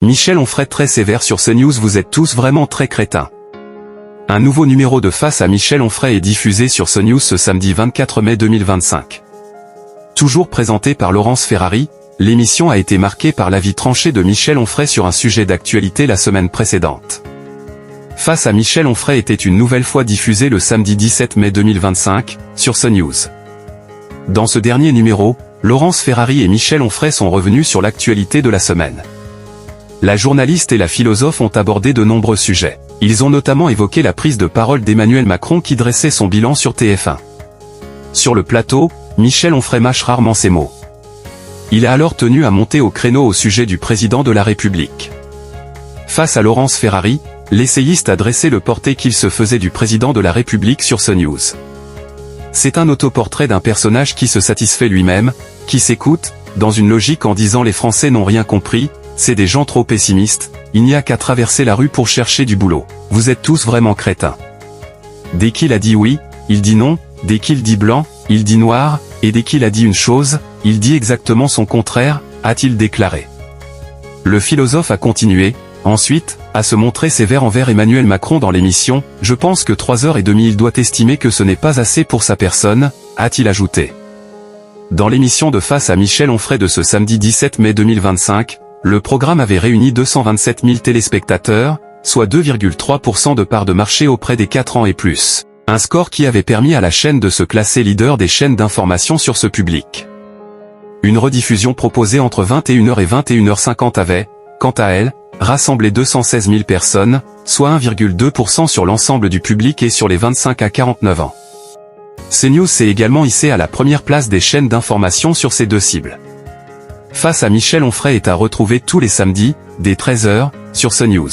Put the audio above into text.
Michel Onfray très sévère sur CNews. Vous êtes tous vraiment très crétins. Un nouveau numéro de Face à Michel Onfray est diffusé sur CNews ce samedi 24 mai 2025. Toujours présenté par Laurence Ferrari, l'émission a été marquée par l'avis tranché de Michel Onfray sur un sujet d'actualité la semaine précédente. Face à Michel Onfray était une nouvelle fois diffusé le samedi 17 mai 2025, sur CNews. Dans ce dernier numéro, Laurence Ferrari et Michel Onfray sont revenus sur l'actualité de la semaine. La journaliste et la philosophe ont abordé de nombreux sujets. Ils ont notamment évoqué la prise de parole d'Emmanuel Macron qui dressait son bilan sur TF1. Sur le plateau, Michel Onfray mâche rarement ses mots. Il a alors tenu à monter au créneau au sujet du président de la République. Face à Laurence Ferrari, l'essayiste a dressé le portrait qu'il se faisait du président de la République sur CNews. C'est un autoportrait d'un personnage qui se satisfait lui-même, qui s'écoute, dans une logique en disant les Français n'ont rien compris, c'est des gens trop pessimistes, il n'y a qu'à traverser la rue pour chercher du boulot. Vous êtes tous vraiment crétins. Dès qu'il a dit oui, il dit non, dès qu'il dit blanc, il dit noir, et dès qu'il a dit une chose, il dit exactement son contraire, a-t-il déclaré. Le philosophe a continué, ensuite, à se montrer sévère envers Emmanuel Macron dans l'émission. Je pense que 3h30 il doit estimer que ce n'est pas assez pour sa personne, a-t-il ajouté. Dans l'émission de Face à Michel Onfray de ce samedi 17 mai 2025, le programme avait réuni 227 000 téléspectateurs, soit 2,3% de part de marché auprès des 4 ans et plus. Un score qui avait permis à la chaîne de se classer leader des chaînes d'information sur ce public. Une rediffusion proposée entre 21h et 21h50 avait, quant à elle, rassemblé 216 000 personnes, soit 1,2% sur l'ensemble du public et sur les 25 à 49 ans. CNews s'est également hissé à la première place des chaînes d'information sur ces deux cibles. Face à Michel Onfray est à retrouver tous les samedis, dès 13h, sur CNews.